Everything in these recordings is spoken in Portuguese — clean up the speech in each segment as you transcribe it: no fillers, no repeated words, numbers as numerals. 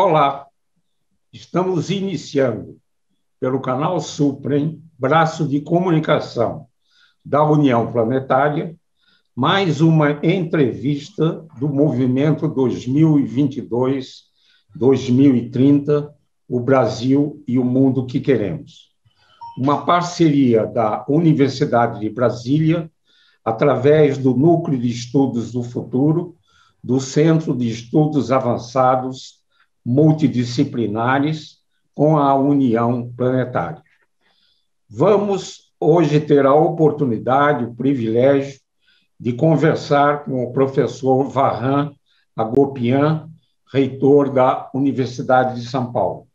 Olá, estamos iniciando pelo canal Suprem, braço de comunicação da União Planetária, mais uma entrevista do movimento 2022-2030, o Brasil e o mundo que queremos. Uma parceria da Universidade de Brasília, através do Núcleo de Estudos do Futuro, do Centro de Estudos Avançados Multidisciplinares, com a União Planetária. Vamos hoje ter a oportunidade, o privilégio de conversar com o professor Varhan Agopian, reitor da Universidade de São Paulo.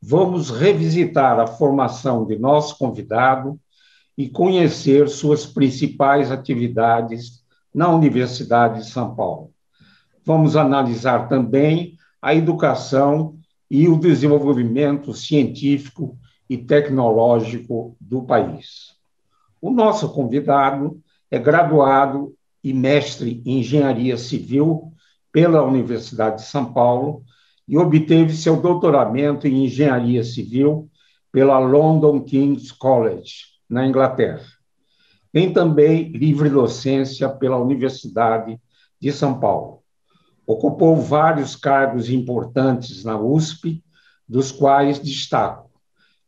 Vamos revisitar a formação de nosso convidado e conhecer suas principais atividades na Universidade de São Paulo. Vamos analisar também a educação e o desenvolvimento científico e tecnológico do país. O nosso convidado é graduado e mestre em Engenharia Civil pela Universidade de São Paulo e obteve seu doutoramento em Engenharia Civil pela London King's College, na Inglaterra. Tem também livre docência pela Universidade de São Paulo. Ocupou vários cargos importantes na USP, dos quais destaco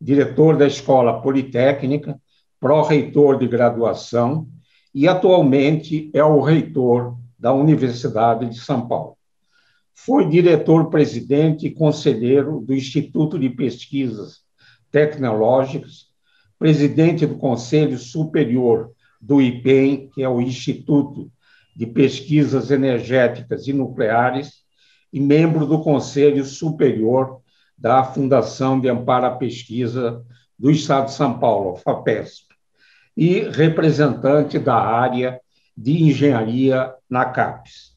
diretor da Escola Politécnica, pró-reitor de graduação e atualmente é o reitor da Universidade de São Paulo. Foi diretor-presidente e conselheiro do Instituto de Pesquisas Tecnológicas, presidente do Conselho Superior do IPEM, que é o Instituto de Pesquisas Energéticas e Nucleares, e membro do Conselho Superior da Fundação de Amparo à Pesquisa do Estado de São Paulo, FAPESP, e representante da área de engenharia na CAPES.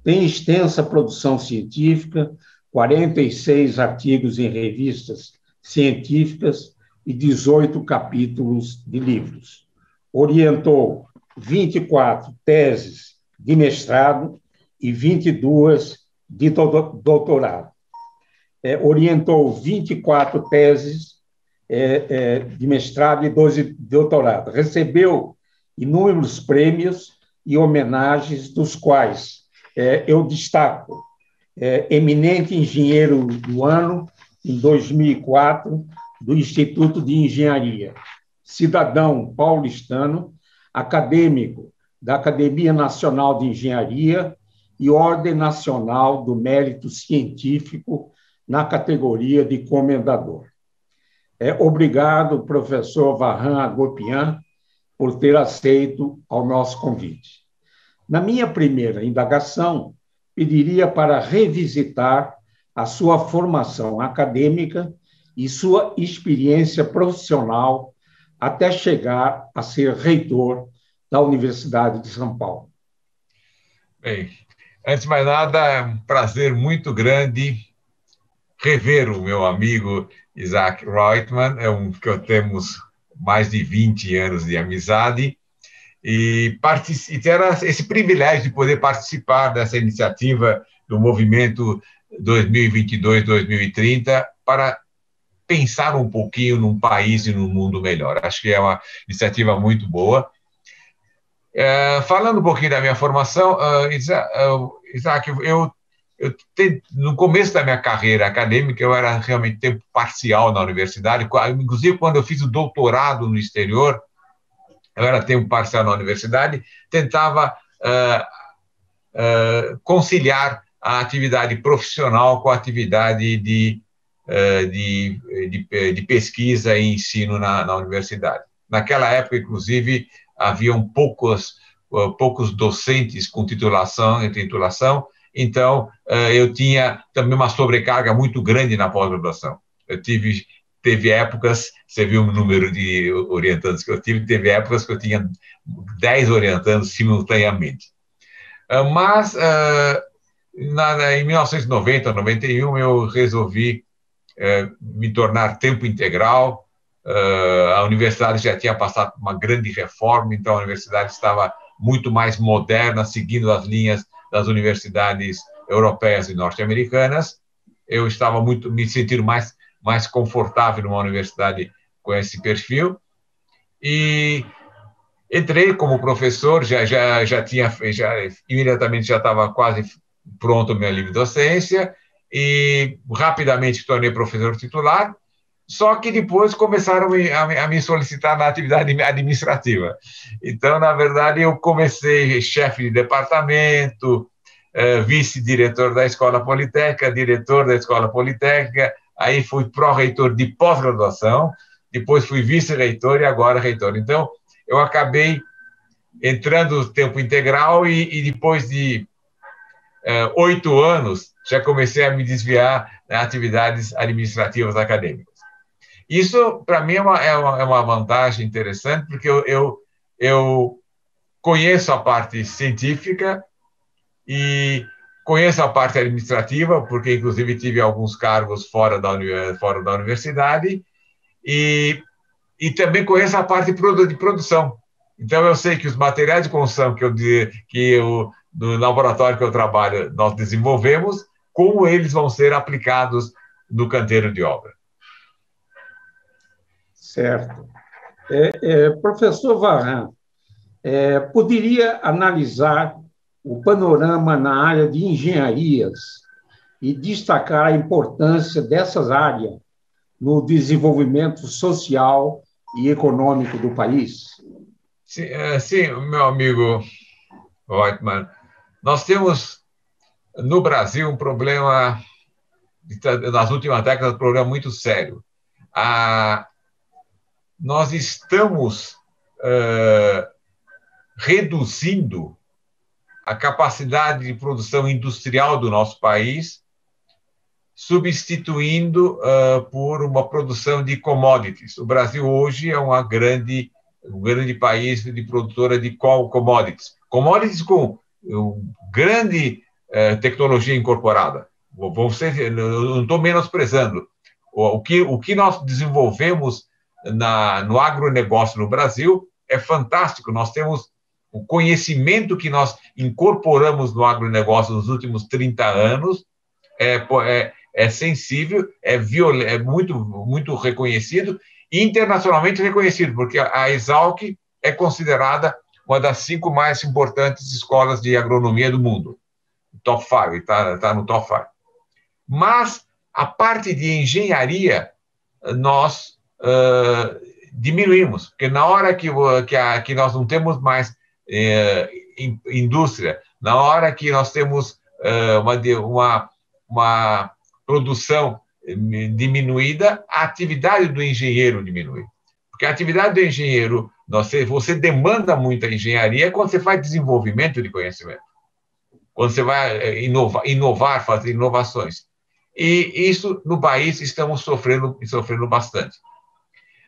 Tem extensa produção científica, 46 artigos em revistas científicas e 18 capítulos de livros. Orientou 24 teses de mestrado e 22 de doutorado. Orientou 24 teses de mestrado e 12 de doutorado. Recebeu inúmeros prêmios e homenagens, dos quais eu destaco Eminente Engenheiro do Ano, em 2004, do Instituto de Engenharia, cidadão paulistano, acadêmico da Academia Nacional de Engenharia e Ordem Nacional do Mérito Científico na categoria de comendador. Obrigado, professor Varhan Agopian, por ter aceito ao nosso convite. Na minha primeira indagação, pediria para revisitar a sua formação acadêmica e sua experiência profissional até chegar a ser reitor da Universidade de São Paulo. Bem, antes de mais nada, é um prazer muito grande rever o meu amigo Isaac Reutemann, que temos mais de 20 anos de amizade, e ter esse privilégio de poder participar dessa iniciativa do movimento 2022-2030 para pensar um pouquinho num país e num mundo melhor. Acho que é uma iniciativa muito boa. Falando um pouquinho da minha formação, Isaac, no começo da minha carreira acadêmica, eu era realmente tempo parcial na universidade, inclusive quando eu fiz o doutorado no exterior, eu era tempo parcial na universidade, tentava conciliar a atividade profissional com a atividade de pesquisa e ensino na universidade. Naquela época, inclusive, haviam poucos docentes com titulação, então eu tinha também uma sobrecarga muito grande na pós-graduação. Teve épocas, você viu o número de orientandos que eu tive, teve épocas que eu tinha 10 orientandos simultaneamente. Mas, em 1990, 91, eu resolvi me tornar tempo integral. A universidade já tinha passado uma grande reforma, então a universidade estava muito mais moderna, seguindo as linhas das universidades europeias e norte-americanas, eu estava me sentindo mais confortável numa universidade com esse perfil. E entrei como professor, imediatamente já estava quase pronto a minha livre docência, e rapidamente tornei professor titular, só que depois começaram a me solicitar na atividade administrativa. Então, na verdade, eu comecei chefe de departamento, vice-diretor da Escola Politécnica, diretor da Escola Politécnica, aí fui pró-reitor de pós-graduação, depois fui vice-reitor e agora reitor. Então, eu acabei entrando no tempo integral e depois de 8 anos, já comecei a me desviar em atividades administrativas acadêmicas. Isso, para mim, é uma vantagem interessante, porque eu conheço a parte científica e conheço a parte administrativa, porque, inclusive, tive alguns cargos fora da universidade, e também conheço a parte de produção. Então, eu sei que os materiais de construção do laboratório que eu trabalho, nós desenvolvemos, como eles vão ser aplicados no canteiro de obra. Certo. Professor Varran, poderia analisar o panorama na área de engenharias e destacar a importância dessas áreas no desenvolvimento social e econômico do país? Sim, meu amigo Reutemann. Nós temos, no Brasil, um problema, nas últimas décadas, um problema muito sério. Nós estamos reduzindo a capacidade de produção industrial do nosso país, substituindo por uma produção de commodities. O Brasil hoje é um grande país de produtora de commodities. Commodities com grande tecnologia incorporada. Eu não estou menosprezando. O que nós desenvolvemos no agronegócio no Brasil é fantástico. Nós temos o conhecimento que nós incorporamos no agronegócio nos últimos 30 anos, é sensível, é muito reconhecido, e internacionalmente reconhecido, porque a Exalc é considerada uma das 5 mais importantes escolas de agronomia do mundo. Top 5, está no top 5. Mas a parte de engenharia, nós diminuímos, porque na hora que nós não temos mais indústria, na hora que nós temos uma produção diminuída, a atividade do engenheiro diminui. Porque a atividade do engenheiro, você demanda muita engenharia quando você faz desenvolvimento de conhecimento, quando você vai inovar, fazer inovações. E isso, no país, estamos sofrendo bastante.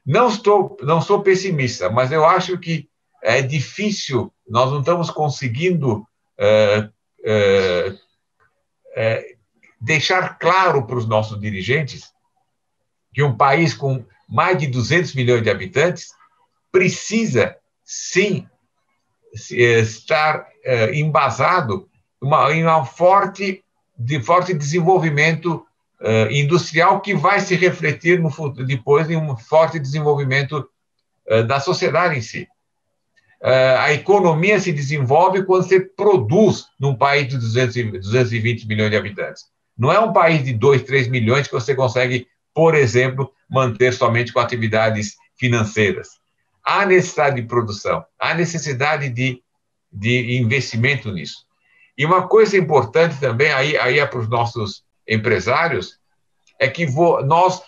Não sou pessimista, mas eu acho que é difícil, nós não estamos conseguindo deixar claro para os nossos dirigentes que um país com mais de 200 milhões de habitantes precisa, sim, estar embasado em um forte desenvolvimento industrial que vai se refletir depois em um forte desenvolvimento da sociedade em si. A economia se desenvolve quando você produz num país de 220 milhões de habitantes. Não é um país de 2, 3 milhões que você consegue, por exemplo, manter somente com atividades financeiras. Há necessidade de produção, há necessidade de investimento nisso. E uma coisa importante também, aí é para os nossos empresários, é que nós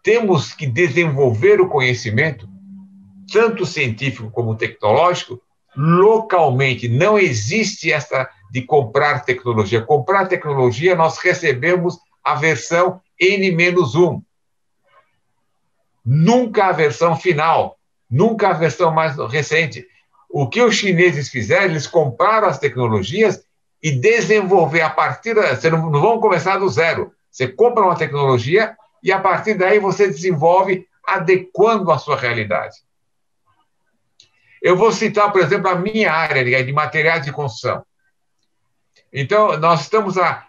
temos que desenvolver o conhecimento, tanto científico como tecnológico, localmente. Não existe essa de comprar tecnologia. Comprar tecnologia, nós recebemos a versão N-1. Nunca a versão final, nunca a versão mais recente. O que os chineses fizeram, eles compraram as tecnologias e desenvolver a partir... Você não vão começar do zero. Você compra uma tecnologia e, a partir daí, você desenvolve adequando à sua realidade. Eu vou citar, por exemplo, a minha área de materiais de construção. Então, nós estamos há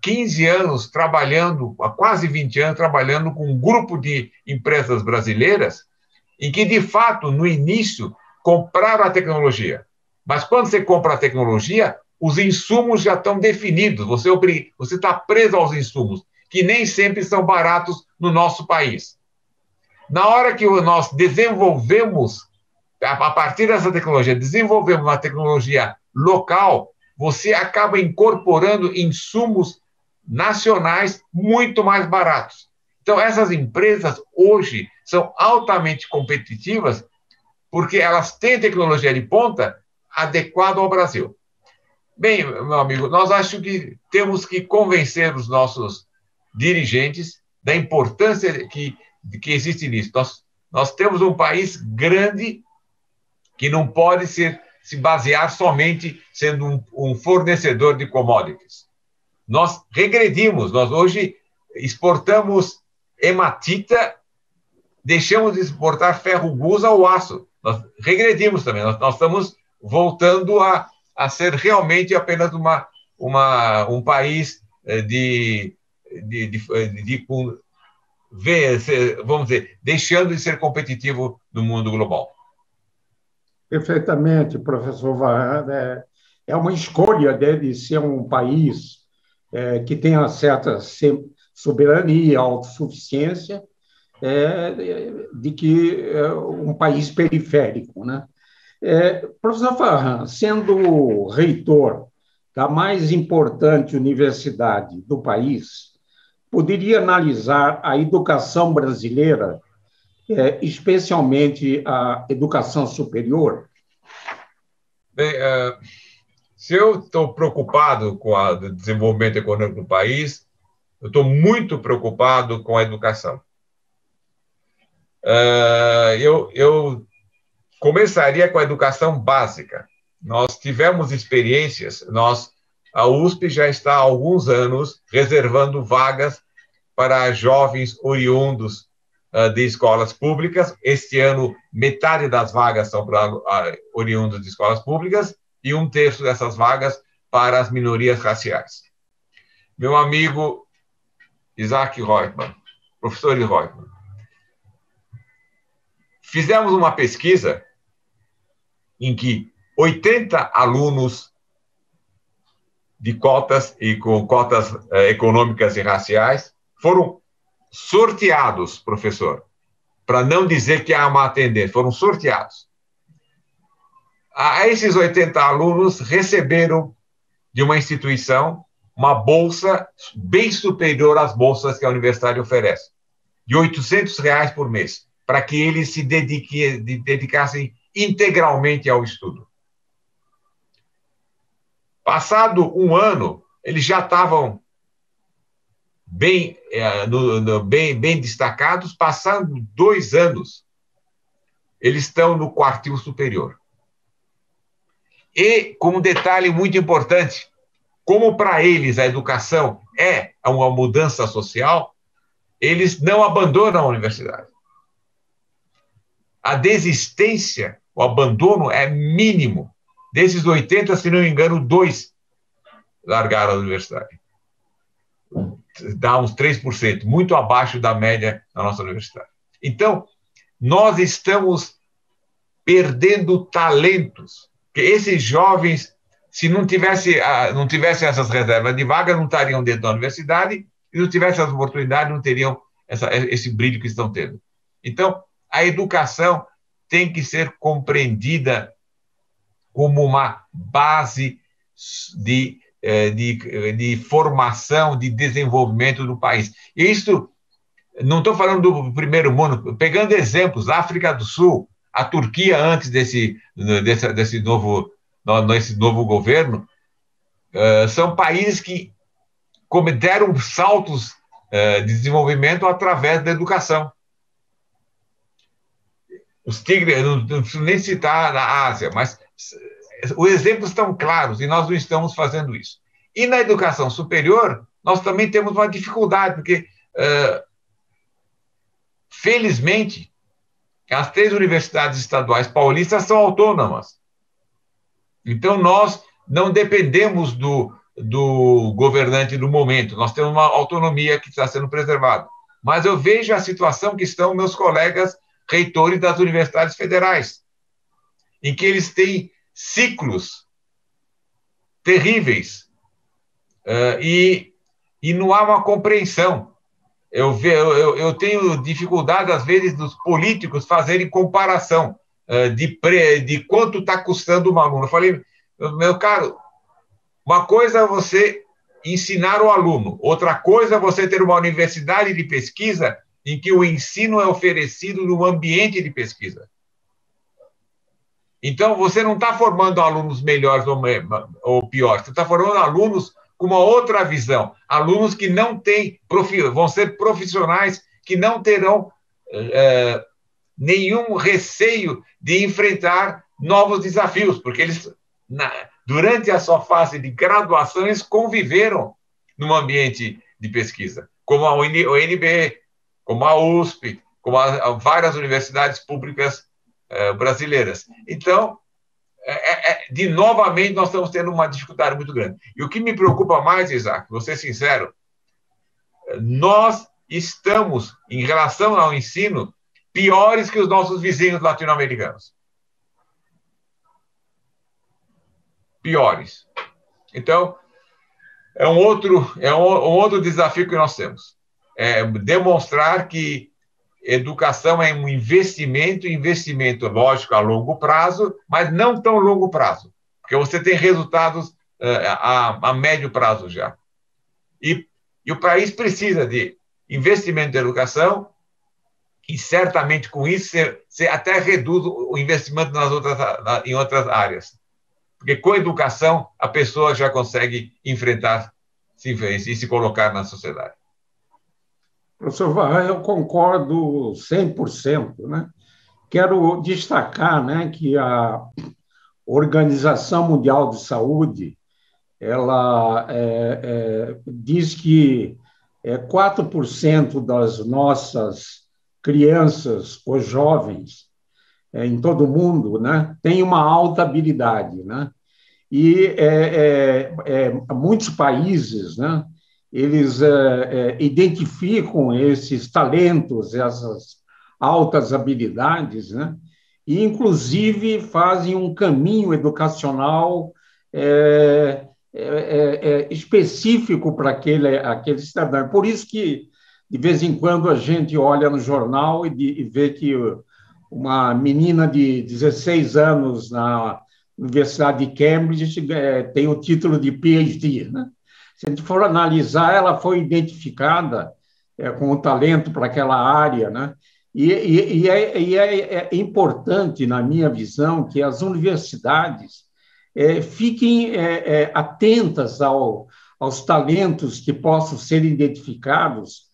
15 anos trabalhando, há quase 20 anos trabalhando com um grupo de empresas brasileiras em que, de fato, no início, compraram a tecnologia. Mas quando você compra a tecnologia, os insumos já estão definidos, você está preso aos insumos, que nem sempre são baratos no nosso país. Na hora que nós desenvolvemos, a partir dessa tecnologia, desenvolvemos uma tecnologia local, você acaba incorporando insumos nacionais muito mais baratos. Então, essas empresas hoje são altamente competitivas porque elas têm tecnologia de ponta adequada ao Brasil. Bem, meu amigo, nós acho que temos que convencer os nossos dirigentes da importância que existe nisso. Nós temos um país grande que não pode se basear somente sendo um fornecedor de commodities. Nós regredimos, nós hoje exportamos hematita, deixamos de exportar ferro gusa ou aço. Nós regredimos também, nós estamos voltando a ser realmente apenas um país vamos dizer, deixando de ser competitivo no mundo global. Perfeitamente, professor Varran. É uma escolha de ser um país que tenha certa soberania, autossuficiência, de que é um país periférico, né? Professor Varran, sendo reitor da mais importante universidade do país, poderia analisar a educação brasileira, especialmente a educação superior? Bem, se eu estou preocupado com o desenvolvimento econômico do país, eu estou muito preocupado com a educação. Eu começaria com a educação básica. Nós tivemos experiências, a USP já está há alguns anos reservando vagas para jovens oriundos de escolas públicas. Este ano, metade das vagas são para oriundos de escolas públicas e 1/3 dessas vagas para as minorias raciais. Meu amigo Isaac Reutemann, professor Reutemann, fizemos uma pesquisa em que 80 alunos de cotas e com cotas econômicas e raciais foram sorteados, professor, para não dizer que há uma tendência, foram sorteados. Esses 80 alunos receberam de uma instituição uma bolsa bem superior às bolsas que a universidade oferece, de R$800 por mês, para que eles se dedicassem integralmente ao estudo. Passado um ano, eles já estavam bem destacados. Passando 2 anos, eles estão no quartil superior. E, com um detalhe muito importante, como para eles a educação é uma mudança social, eles não abandonam a universidade. A desistência, o abandono é mínimo. Desses 80, se não me engano, 2 largaram a universidade. Dá uns 3%, muito abaixo da média da nossa universidade. Então, nós estamos perdendo talentos, porque esses jovens, se não tivessem essas reservas de vaga, não estariam dentro da universidade, e não tivessem essas oportunidades, não teriam esse brilho que estão tendo. Então, a educação tem que ser compreendida como uma base de formação, de desenvolvimento do país. E isso, não estou falando do primeiro mundo, pegando exemplos, África do Sul, a Turquia antes desse novo governo, são países que deram saltos de desenvolvimento através da educação. Os tigres, não preciso nem citar na Ásia, mas os exemplos estão claros e nós não estamos fazendo isso. E na educação superior, nós também temos uma dificuldade, porque, felizmente, as 3 universidades estaduais paulistas são autônomas. Então, nós não dependemos do governante do momento. Nós temos uma autonomia que está sendo preservada. Mas eu vejo a situação que estão meus colegas reitores das universidades federais, em que eles têm ciclos terríveis e não há uma compreensão. Eu tenho dificuldade, às vezes, dos políticos fazerem comparação de quanto está custando um aluno. Eu falei, meu caro, uma coisa é você ensinar o aluno, outra coisa é você ter uma universidade de pesquisa em que o ensino é oferecido no ambiente de pesquisa. Então, você não está formando alunos melhores ou piores, você está formando alunos com uma outra visão, alunos que não têm, vão ser profissionais que não terão nenhum receio de enfrentar novos desafios, porque eles, durante a sua fase de graduação, eles conviveram num ambiente de pesquisa, como a UNB, como a USP, como várias universidades públicas brasileiras. Então, novamente, nós estamos tendo uma dificuldade muito grande. E o que me preocupa mais, Isaac, vou ser sincero, nós estamos, em relação ao ensino, piores que os nossos vizinhos latino-americanos. Piores. Então, é um outro desafio que nós temos. É demonstrar que educação é um investimento, lógico, a longo prazo, mas não tão longo prazo, porque você tem resultados a médio prazo já. E o país precisa de investimento em educação e, certamente, com isso, você até reduz o investimento em outras áreas. Porque com a educação, a pessoa já consegue enfrentar e se colocar na sociedade. Professor Varran, eu concordo 100%, né? Quero destacar, né, que a Organização Mundial de Saúde ela diz que 4% das nossas crianças ou jovens em todo o mundo, né, tem uma alta habilidade, né? E muitos países, né, eles identificam esses talentos, essas altas habilidades, né, e, inclusive, fazem um caminho educacional específico para aquele cidadão. Por isso que, de vez em quando, a gente olha no jornal e vê que uma menina de 16 anos na Universidade de Cambridge tem o título de PhD, né? Se a gente for analisar, ela foi identificada com o talento para aquela área, né? E é importante, na minha visão, que as universidades fiquem atentas aos talentos que possam ser identificados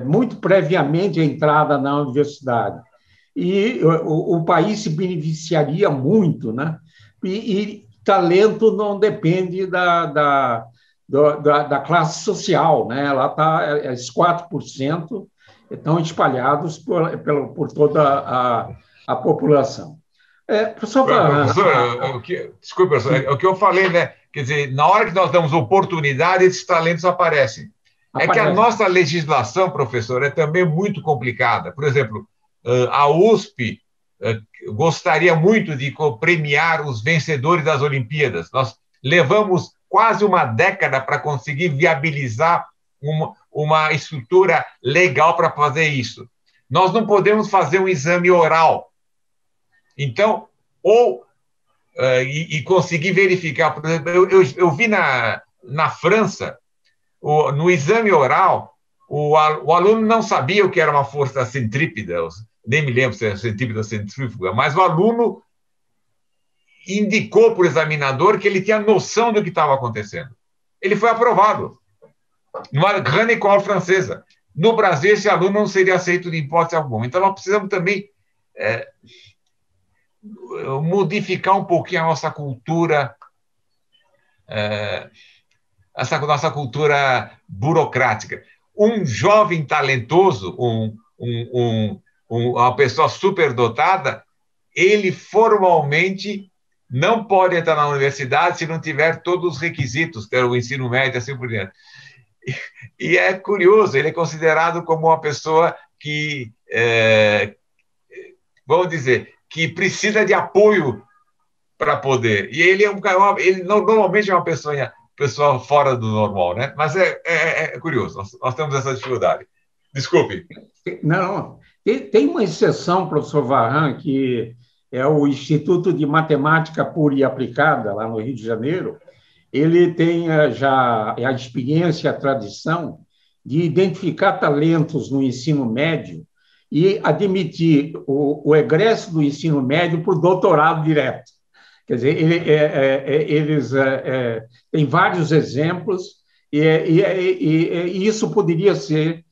muito previamente à entrada na universidade. E o país se beneficiaria muito, né? E talento não depende da classe social, né? Ela está, esses 4% estão espalhados por toda a população. Professor, desculpe, professor, é o que eu falei, né? Quer dizer, na hora que nós damos oportunidade, esses talentos aparecem. É que a nossa legislação, professor, é também muito complicada. Por exemplo, a USP gostaria muito de premiar os vencedores das Olimpíadas. Nós levamos quase uma década para conseguir viabilizar uma estrutura legal para fazer isso. Nós não podemos fazer um exame oral. Então, e conseguir verificar. Por exemplo, eu vi na França, no exame oral, o aluno não sabia o que era uma força centrípeta, nem me lembro se era centrípeta ou centrífuga, mas o aluno indicou para o examinador que ele tinha noção do que estava acontecendo. Ele foi aprovado, numa grande école francesa. No Brasil, esse aluno não seria aceito de hipótese alguma. Então, nós precisamos também modificar um pouquinho a nossa cultura, essa nossa cultura burocrática. Um jovem talentoso, uma pessoa superdotada, ele formalmente não pode entrar na universidade se não tiver todos os requisitos, ter o ensino médio e assim por diante. E é curioso, ele é considerado como uma pessoa que, vamos dizer, que precisa de apoio para poder. E ele é ele normalmente é uma pessoa fora do normal, né? Mas é curioso, nós temos essa dificuldade. Desculpe. Não, tem uma exceção, professor Varran, que é o Instituto de Matemática Pura e Aplicada, lá no Rio de Janeiro. Ele tem já a experiência, a tradição de identificar talentos no ensino médio e admitir o egresso do ensino médio para o doutorado direto. Quer dizer, eles têm vários exemplos e isso poderia ser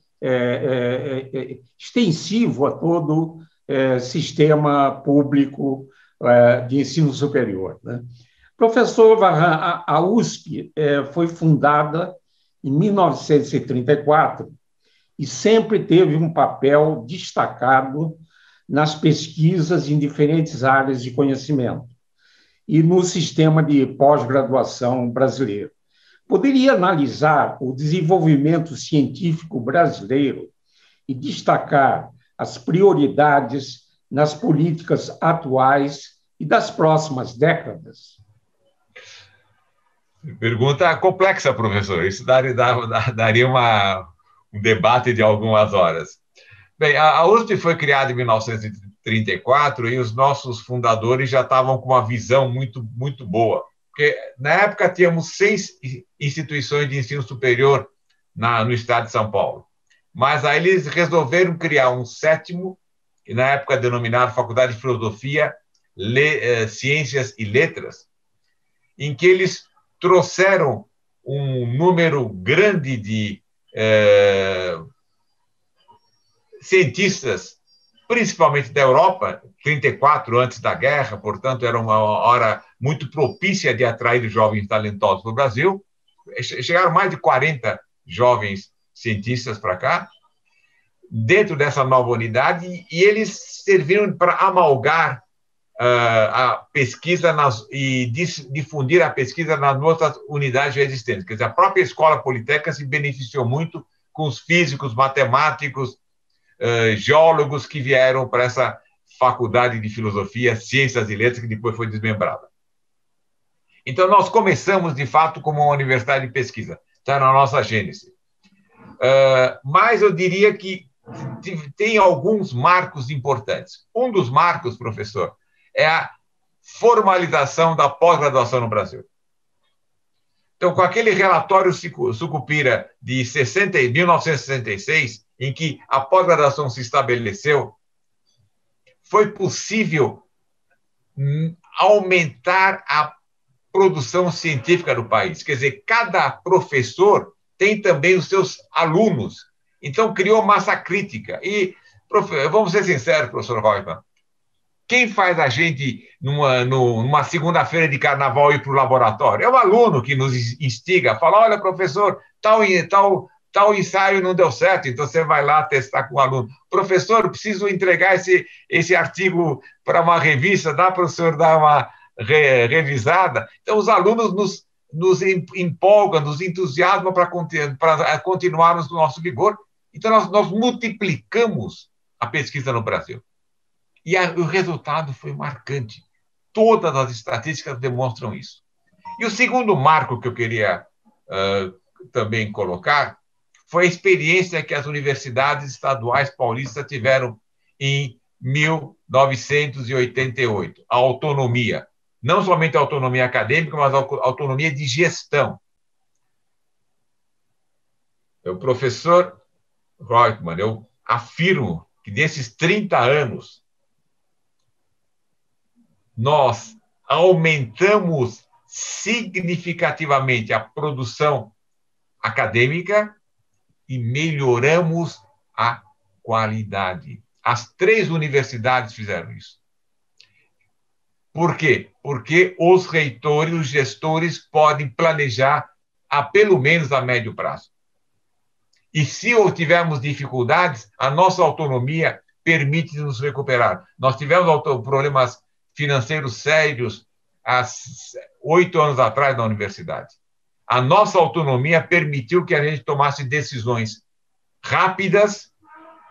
extensivo a todo sistema público de ensino superior, né? Professor Varran, a USP foi fundada em 1934 e sempre teve um papel destacado nas pesquisas em diferentes áreas de conhecimento e no sistema de pós-graduação brasileiro. Poderia analisar o desenvolvimento científico brasileiro e destacar as prioridades nas políticas atuais e das próximas décadas? Pergunta complexa, professor. Isso daria um debate de algumas horas. Bem, a USP foi criada em 1934 e os nossos fundadores já estavam com uma visão muito, muito boa. Porque, na época, tínhamos 6 instituições de ensino superior no estado de São Paulo. Mas aí eles resolveram criar um 7º, que na época denominado Faculdade de Filosofia, Ciências e Letras, em que eles trouxeram um número grande de cientistas, principalmente da Europa, 34 antes da guerra, portanto, era uma hora muito propícia de atrair jovens talentosos para o Brasil. Chegaram mais de 40 jovens cientistas para cá, dentro dessa nova unidade, e eles serviram para amalgar a pesquisa e difundir a pesquisa nas nossas unidades já existentes. Quer dizer, a própria Escola Politécnica se beneficiou muito com os físicos, matemáticos, geólogos que vieram para essa Faculdade de Filosofia, Ciências e Letras, que depois foi desmembrada. Então, nós começamos, de fato, como uma universidade de pesquisa. Está na nossa gênese. Mas eu diria que tem alguns marcos importantes. Um dos marcos, professor, é a formalização da pós-graduação no Brasil. Então, com aquele relatório Sucupira de 1966, em que a pós-graduação se estabeleceu, foi possível aumentar a produção científica do país. Quer dizer, cada professor tem também os seus alunos. Então, criou massa crítica. E, vamos ser sinceros, professor Reutemann, quem faz a gente, numa segunda-feira de carnaval, ir para o laboratório? É o aluno que nos instiga, fala, olha, professor, tal ensaio não deu certo, então você vai lá testar com o aluno. Professor, preciso entregar esse artigo para uma revista, dá para o senhor dar uma revisada? Então, os alunos nos empolgam, nos entusiasmam para continuarmos no nosso vigor. Então, nós multiplicamos a pesquisa no Brasil. E o resultado foi marcante. Todas as estatísticas demonstram isso. E o segundo marco que eu queria também colocar foi a experiência que as universidades estaduais paulistas tiveram em 1988, a autonomia. Não somente a autonomia acadêmica, mas a autonomia de gestão. O professor Reutemann, eu afirmo que desses 30 anos, nós aumentamos significativamente a produção acadêmica e melhoramos a qualidade. As 3 universidades fizeram isso. Por quê? Porque os reitores, os gestores podem planejar pelo menos a médio prazo. E se tivermos dificuldades, a nossa autonomia permite nos recuperar. Nós tivemos problemas financeiros sérios há 8 anos atrás na universidade. A nossa autonomia permitiu que a gente tomasse decisões rápidas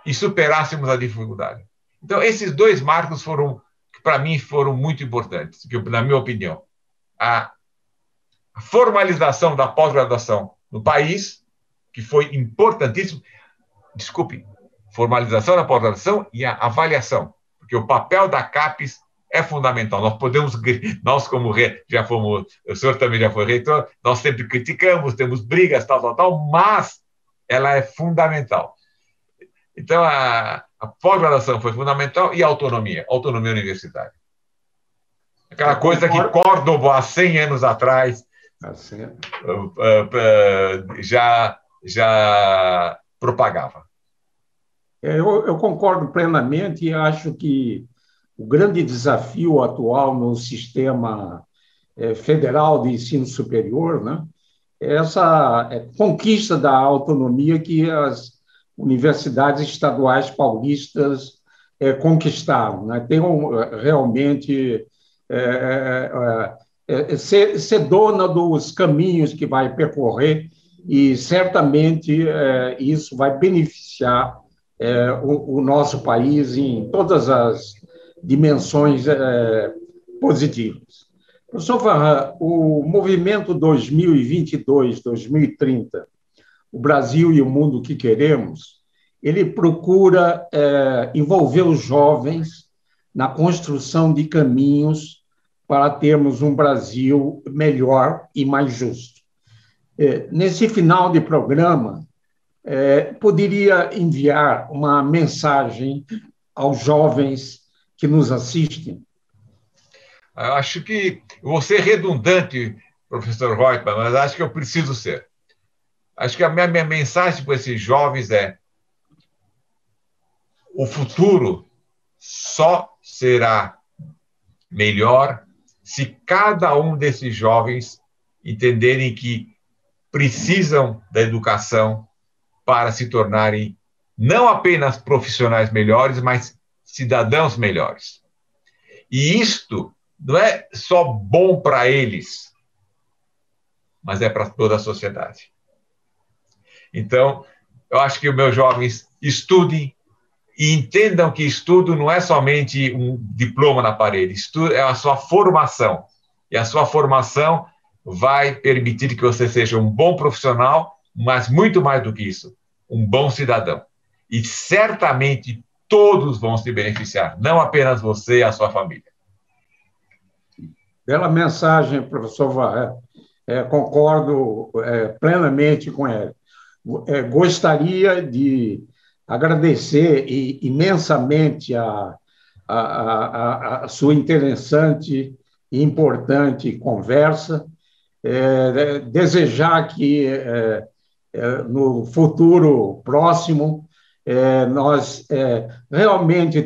e superássemos a dificuldade. Então, esses dois marcos para mim, foram muito importantes, na minha opinião. A formalização da pós-graduação no país, que foi importantíssimo. Desculpe, formalização da pós-graduação e a avaliação, porque o papel da CAPES é fundamental. Nós como já fomos, o senhor também já foi reitor, nós sempre criticamos, temos brigas, tal, mas ela é fundamental. Então, a pós-graduação foi fundamental e a autonomia universitária. Aquela coisa que Córdoba, há 100 anos atrás, já propagava. Eu concordo plenamente e acho que o grande desafio atual no sistema federal de ensino superior, né, é essa conquista da autonomia que as universidades estaduais paulistas conquistaram, né? Tem realmente ser dona dos caminhos que vai percorrer e certamente isso vai beneficiar o nosso país em todas as dimensões positivas. Professor Varran, o movimento 2022-2030, o Brasil e o mundo que queremos, ele procura envolver os jovens na construção de caminhos para termos um Brasil melhor e mais justo. Nesse final de programa, poderia enviar uma mensagem aos jovens que nos assistem? Eu acho que vou ser redundante, professor Reutemann, mas acho que eu preciso ser. Acho que a minha mensagem para esses jovens é: o futuro só será melhor se cada um desses jovens entenderem que precisam da educação para se tornarem não apenas profissionais melhores, mas cidadãos melhores. E isto não é só bom para eles, mas é para toda a sociedade. Então, eu acho que os meus jovens estudem e entendam que estudo não é somente um diploma na parede, estudo é a sua formação. E a sua formação vai permitir que você seja um bom profissional, mas muito mais do que isso, um bom cidadão. E certamente todos vão se beneficiar, não apenas você e a sua família. Bela mensagem, professor Varran. Concordo plenamente com ele. Gostaria de agradecer imensamente a sua interessante e importante conversa, desejar que no futuro próximo nós realmente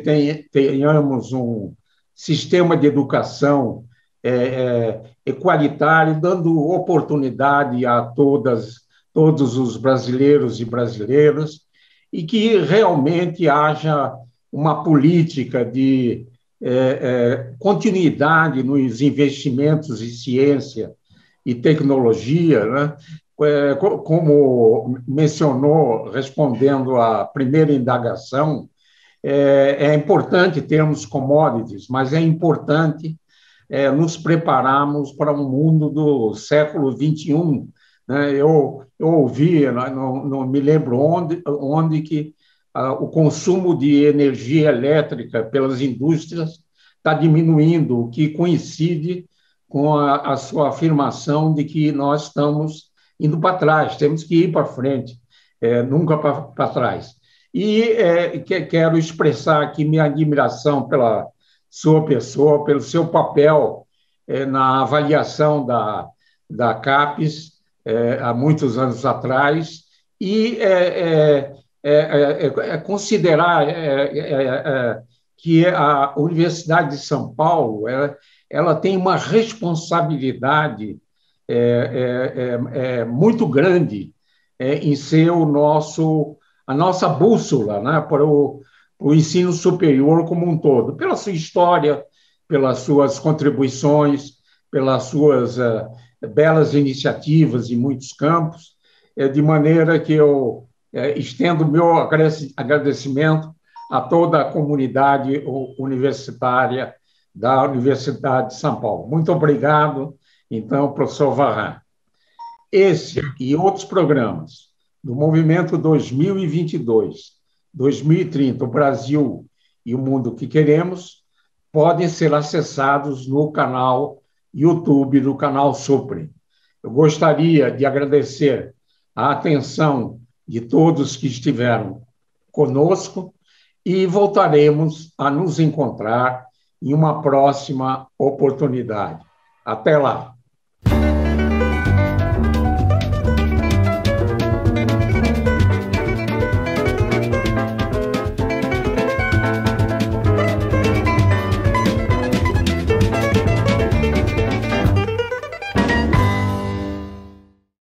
tenhamos um sistema de educação equalitário, dando oportunidade a todos os brasileiros e brasileiras, e que realmente haja uma política de continuidade nos investimentos em ciência e tecnologia, né? Como mencionou, respondendo à primeira indagação, é importante termos commodities, mas é importante nos prepararmos para um mundo do século XXI. Né? Eu ouvi, não me lembro onde que o consumo de energia elétrica pelas indústrias está diminuindo, o que coincide com a sua afirmação de que nós estamos indo para trás, temos que ir para frente, nunca para trás. E quero expressar aqui minha admiração pela sua pessoa, pelo seu papel na avaliação da CAPES há muitos anos atrás, e considerar que a Universidade de São Paulo ela tem uma responsabilidade muito grande em ser a nossa bússola, né, para o ensino superior como um todo, pela sua história, pelas suas contribuições, pelas suas belas iniciativas em muitos campos, de maneira que eu estendo meu agradecimento a toda a comunidade universitária da Universidade de São Paulo. Muito obrigado, então, professor Varran. Esse e outros programas do Movimento 2022-2030, o Brasil e o Mundo que Queremos, podem ser acessados no canal YouTube do canal Supre. Eu gostaria de agradecer a atenção de todos que estiveram conosco e voltaremos a nos encontrar em uma próxima oportunidade. Até lá!